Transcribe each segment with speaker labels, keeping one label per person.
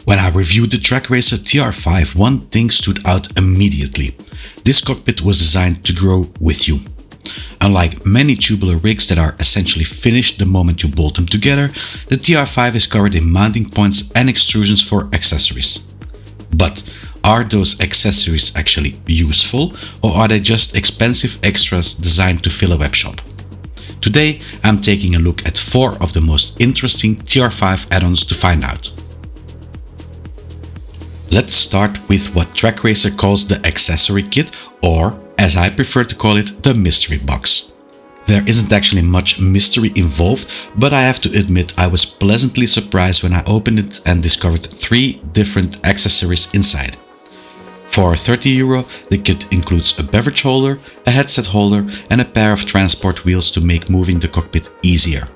Speaker 1: When I reviewed the Trak Racer TR5, one thing stood out immediately. This cockpit was designed to grow with you. Unlike many tubular rigs that are essentially finished the moment you bolt them together, the TR5 is covered in mounting points and extrusions for accessories. But are those accessories actually useful, or are they just expensive extras designed to fill a webshop? Today I'm taking a look at 4 of the most interesting TR5 add-ons to find out. Let's start with what Trak Racer calls the Accessory kit, or, as I prefer to call it, the mystery box. There isn't actually much mystery involved, but I have to admit I was pleasantly surprised when I opened it and discovered 3 different accessories inside. For €30, the kit includes a beverage holder, a headset holder and a pair of transport wheels to make moving the cockpit easier.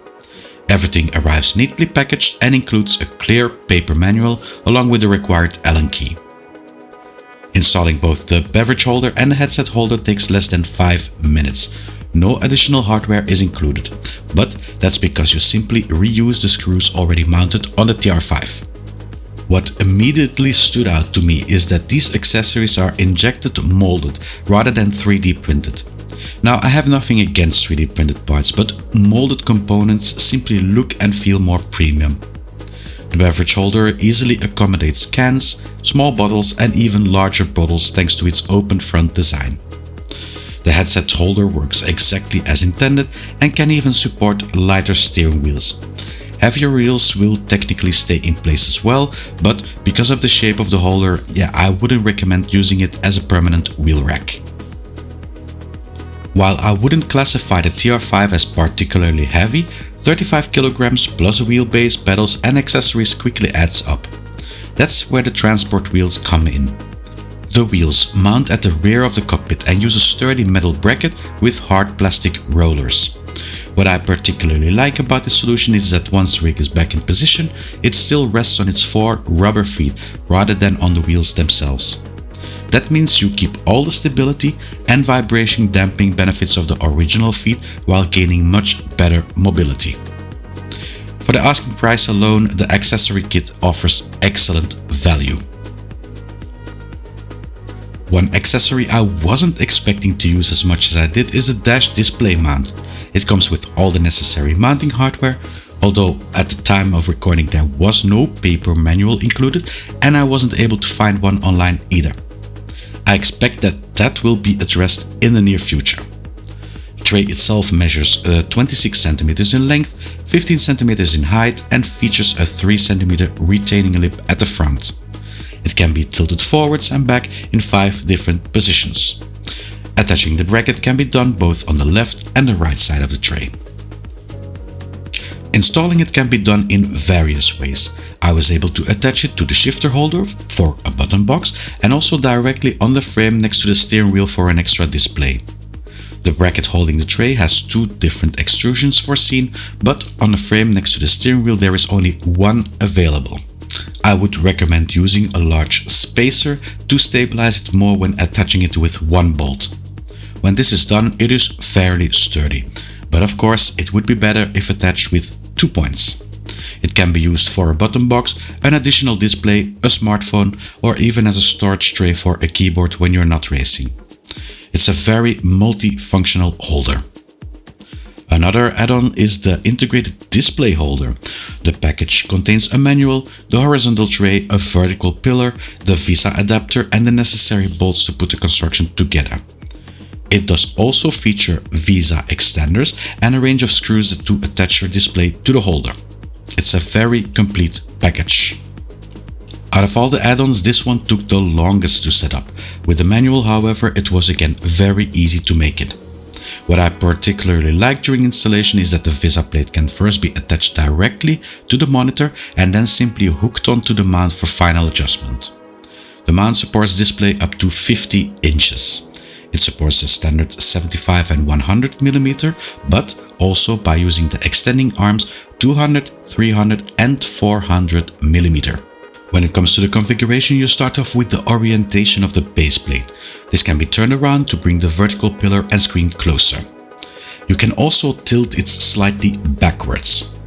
Speaker 1: Everything arrives neatly packaged and includes a clear paper manual along with the required Allen key. Installing both the beverage holder and the headset holder takes less than 5 minutes. No additional hardware is included, but that's because you simply reuse the screws already mounted on the TR5. What immediately stood out to me is that these accessories are injected molded rather than 3D printed. Now, I have nothing against 3D printed parts, but molded components simply look and feel more premium. The beverage holder easily accommodates cans, small bottles and even larger bottles thanks to its open front design. The headset holder works exactly as intended and can even support lighter steering wheels. Heavier wheels will technically stay in place as well, but because of the shape of the holder, I wouldn't recommend using it as a permanent wheel rack. While I wouldn't classify the TR5 as particularly heavy, 35 kilograms plus a wheelbase, pedals and accessories quickly adds up. That's where the transport wheels come in. The wheels mount at the rear of the cockpit and use a sturdy metal bracket with hard plastic rollers. What I particularly like about this solution is that once the rig is back in position, it still rests on its 4 rubber feet rather than on the wheels themselves. That means you keep all the stability and vibration damping benefits of the original feet while gaining much better mobility. For the asking price alone, the accessory kit offers excellent value. One accessory I wasn't expecting to use as much as I did is the dash display mount. It comes with all the necessary mounting hardware, although at the time of recording there was no paper manual included and I wasn't able to find one online either. I expect that will be addressed in the near future. The tray itself measures 26 cm in length, 15 cm in height and features a 3 cm retaining lip at the front. It can be tilted forwards and back in 5 different positions. Attaching the bracket can be done both on the left and the right side of the tray. Installing it can be done in various ways. I was able to attach it to the shifter holder for a button box and also directly on the frame next to the steering wheel for an extra display. The bracket holding the tray has 2 different extrusions foreseen, but on the frame next to the steering wheel there is only one available. I would recommend using a large spacer to stabilize it more when attaching it with one bolt. When this is done, it is fairly sturdy, but of course it would be better if attached with 2 points. It can be used for a button box, an additional display, a smartphone, or even as a storage tray for a keyboard when you're not racing. It's a very multifunctional holder. Another add-on is the integrated display holder. The package contains a manual, the horizontal tray, a vertical pillar, the VISA adapter and the necessary bolts to put the construction together. It does also feature VISA extenders and a range of screws to attach your display to the holder. It's a very complete package. Out of all the add-ons, this one took the longest to set up. With the manual, however, it was again very easy to make it. What I particularly like during installation is that the VISA plate can first be attached directly to the monitor and then simply hooked onto the mount for final adjustment. The mount supports display up to 50 inches. It supports the standard 75 and 100 mm, but also by using the extending arms 200, 300 and 400 mm. When it comes to the configuration, you start off with the orientation of the base plate. This can be turned around to bring the vertical pillar and screen closer. You can also tilt it slightly backwards.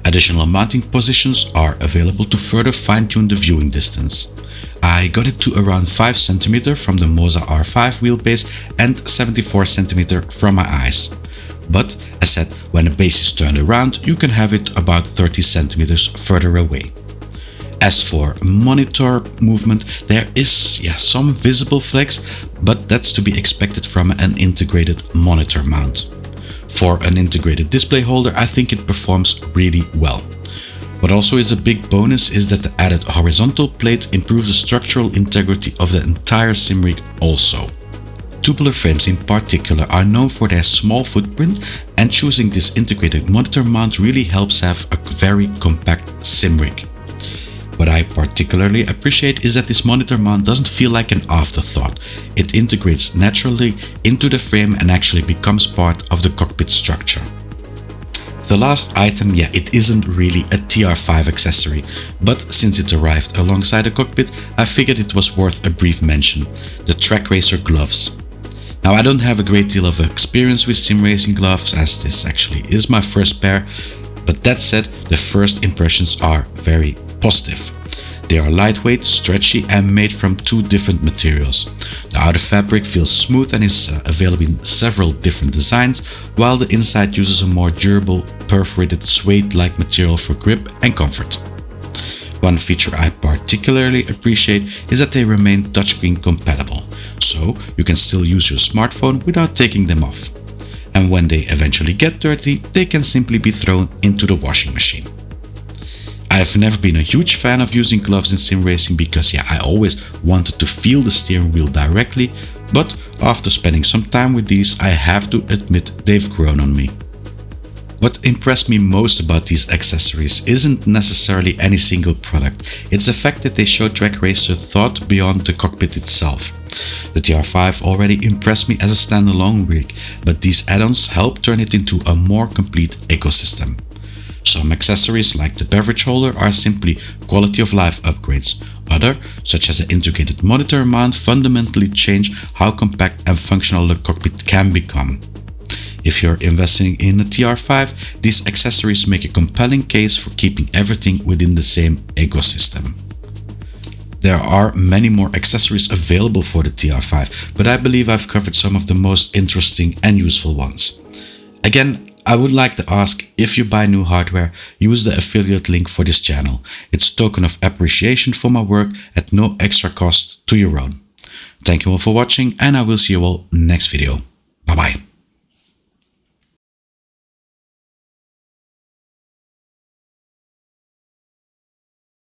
Speaker 1: Additional mounting positions are available to further fine-tune the viewing distance. I got it to around 5 cm from the Moza R5 wheelbase and 74 cm from my eyes. But as said, when the base is turned around, you can have it about 30 cm further away. As for monitor movement, there is some visible flex, but that's to be expected from an integrated monitor mount. For an integrated display holder, I think it performs really well. What also is a big bonus is that the added horizontal plate improves the structural integrity of the entire sim rig also. Tubular frames in particular are known for their small footprint, and choosing this integrated monitor mount really helps have a very compact sim rig. What I particularly appreciate is that this monitor mount doesn't feel like an afterthought. It integrates naturally into the frame and actually becomes part of the cockpit structure. The last item, it isn't really a TR5 accessory, but since it arrived alongside the cockpit, I figured it was worth a brief mention: the Trak Racer gloves. Now, I don't have a great deal of experience with sim racing gloves, as this actually is my first pair, but that said, the first impressions are very positive. They are lightweight, stretchy, and made from 2 different materials. The outer fabric feels smooth and is available in several different designs, while the inside uses a more durable, perforated suede-like material for grip and comfort. One feature I particularly appreciate is that they remain touchscreen compatible, so you can still use your smartphone without taking them off. And when they eventually get dirty, they can simply be thrown into the washing machine. I've never been a huge fan of using gloves in sim racing because I always wanted to feel the steering wheel directly, but after spending some time with these, I have to admit they've grown on me. What impressed me most about these accessories isn't necessarily any single product, it's the fact that they show Trak Racer thought beyond the cockpit itself. The TR5 already impressed me as a standalone rig, but these add-ons help turn it into a more complete ecosystem. Some accessories like the beverage holder are simply quality of life upgrades. Other, such as the integrated monitor mount, fundamentally change how compact and functional the cockpit can become. If you're investing in a TR5, these accessories make a compelling case for keeping everything within the same ecosystem. There are many more accessories available for the TR5, but I believe I've covered some of the most interesting and useful ones. Again, I would like to ask, if you buy new hardware, use the affiliate link for this channel. It's a token of appreciation for my work at no extra cost to your own. Thank you all for watching, and I will see you all next video. Bye bye.